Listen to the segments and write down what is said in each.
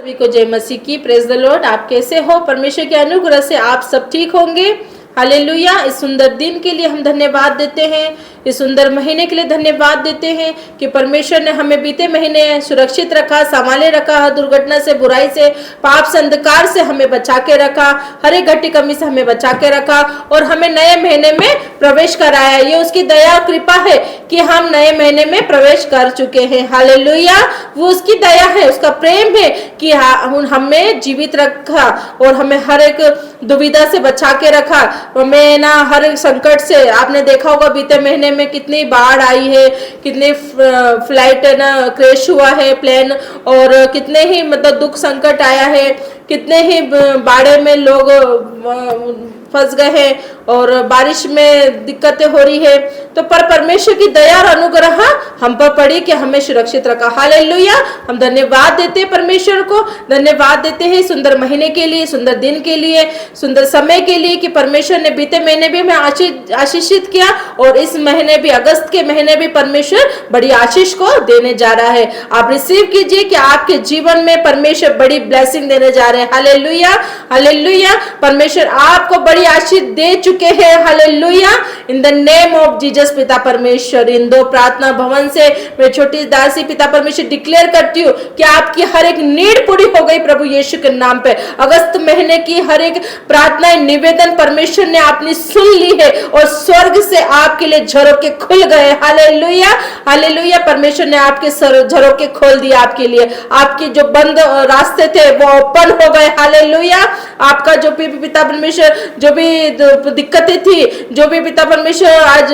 सभी को जय मसीह की। Praise the Lord. आप कैसे हो? परमेश्वर के अनुग्रह से आप सब ठीक होंगे। हालेलुया। इस सुंदर दिन के लिए हम धन्यवाद देते हैं, इस सुंदर महीने के लिए धन्यवाद देते हैं कि परमेश्वर ने हमें बीते महीने सुरक्षित रखा, संभाले रखा, हर दुर्घटना से, बुराई से, पाप से, अंधकार से हमें बचा के रखा, हर एक घटी कमी से हमें बचा के रखा और हमें नए महीने में प्रवेश कराया। ये उसकी दया और कृपा है कि हम नए महीने में प्रवेश कर चुके हैं। हालेलुया। वो उसकी दया है, उसका प्रेम है कि हमें जीवित रखा और हमें हर एक दुविधा से बचा के रखा, हमें ना हर एक संकट से। आपने देखा होगा बीते महीने में कितनी बाढ़ आई है, कितनी फ्लाइट ना क्रैश हुआ है प्लेन, और कितने ही मतलब दुख संकट आया है, कितने ही बाढ़ में लोग फंस गए हैं और बारिश में दिक्कतें हो रही है। तो पर परमेश्वर की दया और अनुग्रह हम पर पड़ी कि हमें सुरक्षित रखा। हालेलुया। हम धन्यवाद देते हैं परमेश्वर को, धन्यवाद देते हैं सुंदर महीने के लिए, सुंदर दिन के लिए, सुंदर समय के लिए कि परमेश्वर ने बीते महीने भी हमें आशीषित किया और इस महीने भी, अगस्त के महीने भी परमेश्वर बड़ी आशीष को देने जा रहा है। आप रिसीव कीजिए कि आपके जीवन में परमेश्वर बड़ी ब्लेसिंग देने जा रहे हैं। Hallelujah, hallelujah. परमेश्वर आपको बड़ी आशीष दे चुके हैं। Hallelujah. In the name of Jesus पिता परमेश्वर, इन दो प्रार्थना भवन से मैं छोटी दासी पिता परमेश्वर डिक्लेयर करती हूँ कि आपकी हर एक नीड पूरी हो गई प्रभु यीशु के नाम पे। अगस्त महीने की हर एक प्रार्थना निवेदन परमेश्वर ने आपने सुन ली है और स्वर्ग से आपके लिए झरोके खुल गए। Hallelujah, hallelujah. परमेश्वर ने आपके झरोके खोल दिया आपके लिए, आपके जो बंद रास्ते थे वो ओपन हो गए। हालेलुया। आपका जो भी पिता परमेश्वर जो भी दिक्कतें थी, जो भी पिता परमेश्वर आज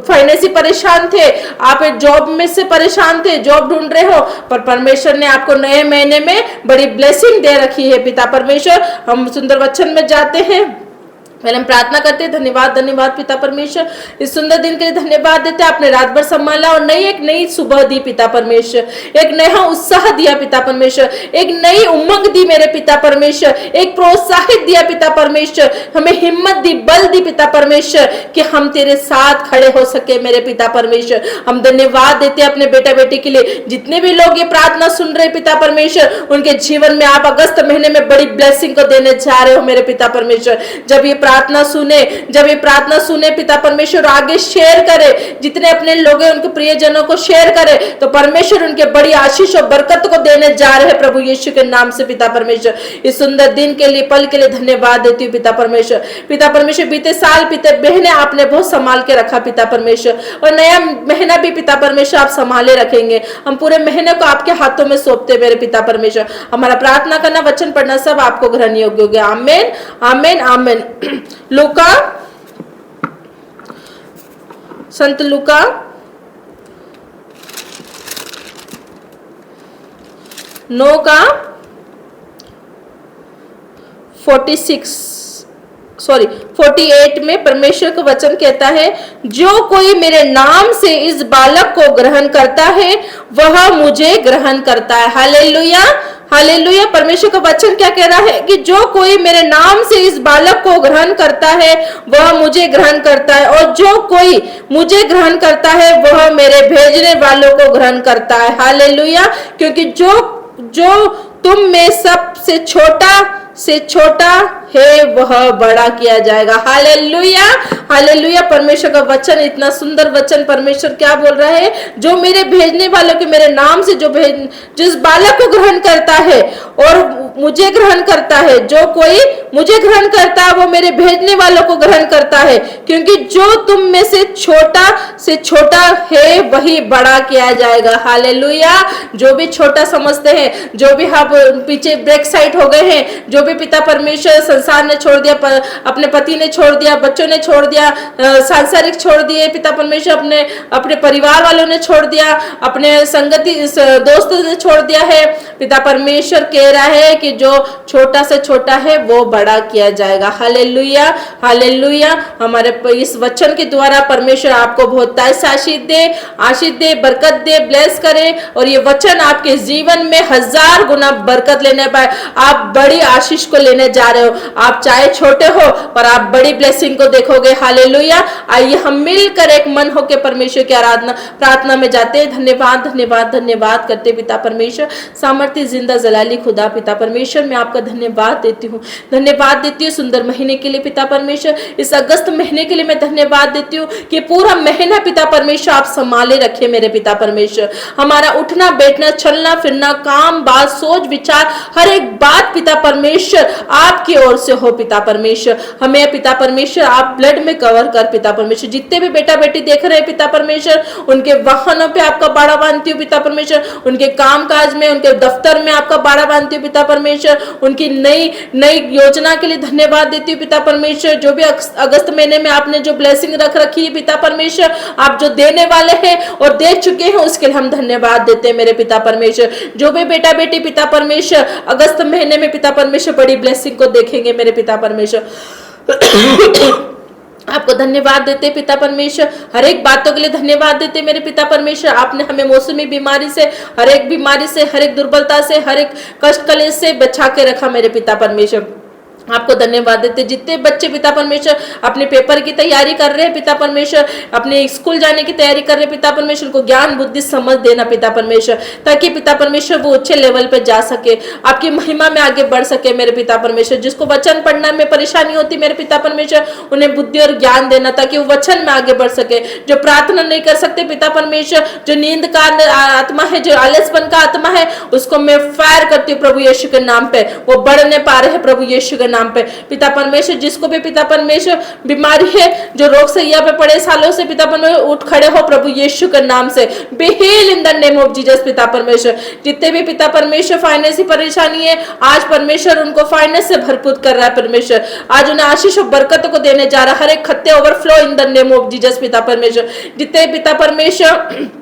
फाइनेंशियल परेशान थे, आप जॉब में से परेशान थे, जॉब ढूंढ रहे हो, पर परमेश्वर ने आपको नए महीने में बड़ी ब्लेसिंग दे रखी है पिता परमेश्वर। हम सुंदर वचन में जाते हैं, पहले हम प्रार्थना करते हैं। धन्यवाद, धन्यवाद पिता परमेश्वर, इस सुंदर दिन के लिए धन्यवाद देते हैं। आपने रात भर संभाला और एक नई सुबह दी पिता परमेश्वर, एक नया उत्साह दिया पिता परमेश्वर, एक नई उमंग दी मेरे पिता परमेश्वर, एक प्रोत्साहित दिया पिता परमेश्वर, हमें हिम्मत दी, बल दी पिता परमेश्वर कि हम तेरे साथ खड़े हो सके मेरे पिता परमेश्वर। हम धन्यवाद देते हैं अपने बेटा बेटी के लिए, जितने भी लोग ये प्रार्थना सुन रहे पिता परमेश्वर, उनके जीवन में आप अगस्त महीने में बड़ी ब्लेसिंग को देने जा रहे हो मेरे पिता परमेश्वर। जब ये प्रार्थना सुने पिता परमेश्वर, आगे शेयर करे, जितने अपने लोग हैं उनके प्रियजनों को शेयर करे, तो परमेश्वर उनके बड़ी आशीष और बरकत को देने जा रहे हैं प्रभु यीशु के नाम से पिता परमेश्वर। इस सुंदर दिन के लिए, पल के लिए धन्यवाद देती हूँ पिता परमेश्वर। पिता परमेश्वर, बीते साल बीते महीने आपने बहुत संभाल के रखा पिता परमेश्वर, और नया महीना भी पिता परमेश्वर आप संभाले रखेंगे। हम पूरे महीने को आपके हाथों में सौंपते मेरे पिता परमेश्वर। हमारा प्रार्थना करना, वचन पढ़ना सब आपको ग्रहण योग्य हो गया। आमीन, आमीन, आमीन। लूका, संत लूका 9 का 48 में परमेश्वर का वचन कहता है, जो कोई मेरे नाम से इस बालक को ग्रहण करता है वह मुझे ग्रहण करता है। Hallelujah, hallelujah. परमेश्वर का वचन क्या कह रहा है कि जो कोई मेरे नाम से इस बालक को ग्रहण करता है वह मुझे ग्रहण करता है, और जो कोई मुझे ग्रहण करता है वह मेरे भेजने वालों को ग्रहण करता है। हालेलुया। क्योंकि जो तुम में सबसे छोटा है वह बड़ा किया जाएगा। Hallelujah, hallelujah. परमेश्वर का वचन, इतना सुंदर वचन। परमेश्वर क्या बोल रहा है? जो मेरे भेजने वालों के, मेरे नाम से जिस बालक को ग्रहण करता है और मुझे ग्रहण करता है, जो कोई मुझे ग्रहण करता है वो मेरे भेजने वालों को ग्रहण करता है। क्योंकि जो तुम में से छोटा है वही बड़ा किया जाएगा। हालेलुया। जो भी छोटा समझते हैं, जो भी हम पीछे ब्रेक साइड हो गए हैं, जो भी पिता परमेश्वर संसार ने छोड़ दिया, अपने पति ने छोड़ दिया, बच्चों ने छोड़ दिया, सांसारिक छोड़ दिए पिता परमेश्वर, अपने परिवार वालों ने छोड़ दिया, अपने संगति दोस्तों ने छोड़ दिया है, पिता परमेश्वर कह रहा है कि जो छोटा से छोटा है वो बड़ा किया जाएगा। Hallelujah, hallelujah. हमारे इस वचन के द्वारा परमेश्वर आपको बहुत आशीष दे, बरकत दे, ब्लेस करे, और ये वचन आपके जीवन में 1000 गुना बरकत लेने पाए। आप बड़ी आशीष को लेने जा रहे हो। आप चाहे छोटे हो पर आप बड़ी ब्लेसिंग को देखोगे। हालेलुया। आइए हम मिलकर एक मन होकर परमेश्वर की आराधना प्रार्थना में जाते हैं। धन्यवाद धन्यवाद धन्यवाद करते पिता परमेश्वर, सामर्थ्य जिंदा जलाली खुदा पिता परमेश्वर, मैं आपका धन्यवाद देती हूँ, धन्यवाद देती हूँ सुंदर महीने के लिए पिता परमेश्वर। इस अगस्त महीने के लिए मैं धन्यवाद देती हूँ कि पूरा महीना पिता परमेश्वर आप संभाले रखे मेरे पिता परमेश्वर। हमारा उठना बैठना चलना फिरना काम बात सोच विचार हर एक बात पिता परमेश्वर आपकी ओर से हो पिता परमेश्वर। हमें पिता परमेश्वर आप ब्लड में कवर कर पिता परमेश्वर। जितने भी बेटा बेटी देख रहे हैं पिता परमेश्वर, उनके वाहनों पे आपका बाड़ा बांधती हूँ पिता परमेश्वर, उनके काम काज में उनके दफ्तर में आपका बाड़ा बांधती हूँ पिता परमेश्वर। उनकी नई नई योजना के लिए धन्यवाद देती हूँ पिता परमेश्वर। जो भी अगस्त महीने में आपने जो ब्लेसिंग रख रखी है पिता परमेश्वर, आप जो देने वाले हैं और दे चुके हैं उसके लिए हम धन्यवाद देते हैं मेरे पिता परमेश्वर। जो भी बेटा बेटी पिता परमेश्वर अगस्त महीने में पिता परमेश्वर बड़ी ब्लेसिंग को देखेंगे मेरे पिता परमेश्वर, आपको धन्यवाद देते पिता परमेश्वर। हर एक बातों के लिए धन्यवाद देते मेरे पिता परमेश्वर। आपने हमें मौसमी बीमारी से, हर एक बीमारी से, हर एक दुर्बलता से, हर एक कष्ट कलेश से बचा के रखा मेरे पिता परमेश्वर। आपको धन्यवाद देते। जितने बच्चे पिता परमेश्वर अपने पेपर की तैयारी कर रहे हैं पिता परमेश्वर, अपने स्कूल जाने की तैयारी कर रहे हैं पिता परमेश्वर, को ज्ञान बुद्धि समझ देना पिता परमेश्वर, ताकि पिता परमेश्वर वो अच्छे लेवल पे जा सके, आपकी महिमा में आगे बढ़ सके मेरे पिता परमेश्वर। जिसको वचन पढ़ने में परेशानी होती मेरे पिता परमेश्वर, उन्हें बुद्धि और ज्ञान देना ताकि वो वचन में आगे बढ़ सके। जो प्रार्थना नहीं कर सकते पिता परमेश्वर, जो नींद का आत्मा है, जो आलसपन का आत्मा है, उसको मैं फायर करती हूँ प्रभु यीशु के नाम पे। वो बढ़ने पा रहे हैं प्रभु यीशु के नाम पे पिता परमेश्वर। जिसको भी पिता परमेश्वर बीमारी है, जो रोग सैया पे पड़े सालों से पिता परमेश्वर, उठ खड़े हो प्रभु यीशु के नाम से। Be heal in the name of Jesus पिता परमेश्वर। जितने भी पिता परमेश्वर फाइनेंस की परेशानी है, आज परमेश्वर उनको फाइनेंस से भरपूर कर रहा है परमेश्वर। आज उन्हें आशीष और बरकत को देने जा रहा है। हर एक खत्ते overflow in the name of Jesus पिता परमेश्वर। जितने पिता परमेश्वर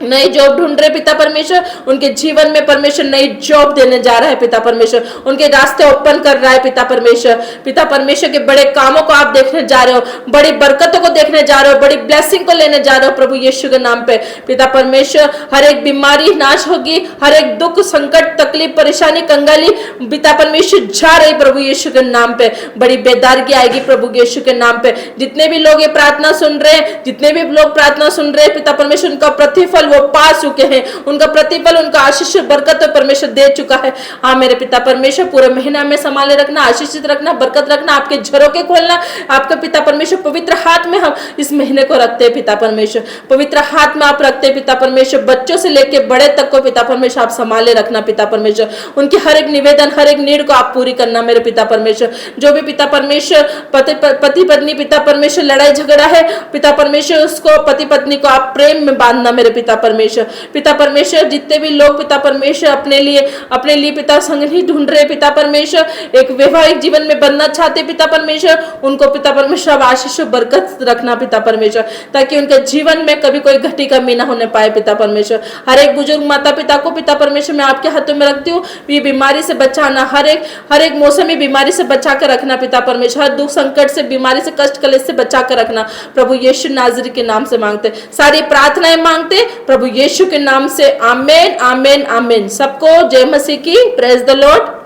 नई जॉब ढूंढ रहे पिता परमेश्वर, उनके जीवन में परमेश्वर नई जॉब देने जा रहा है पिता परमेश्वर। उनके रास्ते ओपन कर रहा है पिता परमेश्वर। पिता परमेश्वर के बड़े कामों को आप देखने जा रहे हो, बड़ी बरकतों को देखने जा रहे हो, बड़ी ब्लेसिंग को लेने जा रहे हो प्रभु यीशु के नाम पे पिता परमेश्वर। हर एक बीमारी नाश होगी, हर एक दुख संकट तकलीफ परेशानी कंगाली पिता परमेश्वर जा रही प्रभु यीशु के नाम पे। बड़ी बेदारगी आएगी प्रभु यीशु के नाम पे। जितने भी लोग ये प्रार्थना सुन रहे हैं, जितने भी लोग प्रार्थना सुन रहे हैं पिता परमेश्वर, उनका प्रतिफल वो पा चुके हैं। उनका प्रतिफल उनका आशीष बरकत परमेश्वर दे चुका है। हाँ मेरे पिता परमेश्वर, पूरे महीना में संभाले रखना, आशीषित रखना, बरकत रखना, आपके झरोके खोलना। आपका पिता परमेश्वर पवित्र हाथ में हम इस महीने को रखते हैं पिता परमेश्वर। पवित्र हाथ में आप रखते हैं पिता परमेश्वर। बच्चों से लेकर बड़े तक को पिता परमेश्वर आप संभाले रखना पिता परमेश्वर। उनकी हर एक निवेदन, हर एक नीड को आप पूरी करना मेरे पिता परमेश्वर। जो भी पिता परमेश्वर पति पत्नी पिता परमेश्वर लड़ाई झगड़ा है पिता परमेश्वर, उसको पति पत्नी को आप प्रेम में बांधना मेरे पिता परमेश्वर। पिता परमेश्वर, जितने भी लोग पिता परमेश्वर अपने लिए पिता संगनी ढूंढ रहे पिता परमेश्वर, एक वैवाहिक जीवन में बनना चाहते पिता परमेश्वर, उनको पिता परमेश्वर आशीष बरकत रखना पिता परमेश्वर, ताकि उनके जीवन में कभी कोई घटी कमी ना होने पाए पिता परमेश्वर। हर एक बुजुर्ग माता पिता को पिता परमेश्वर मैं आपके हाथों में रखती हूँ। ये बीमारी से बचाना, हर एक मौसमी बीमारी से बचा कर रखना पिता परमेश्वर। हर दुख संकट से, बीमारी से, कष्ट कलेश से बचा कर रखना प्रभु यीशु नाजरी के नाम से मांगते, सारी प्रार्थनाएं मांगते प्रभु यीशु के नाम से। आमेन आमेन आमेन। सबको जय मसीह की। Praise the Lord.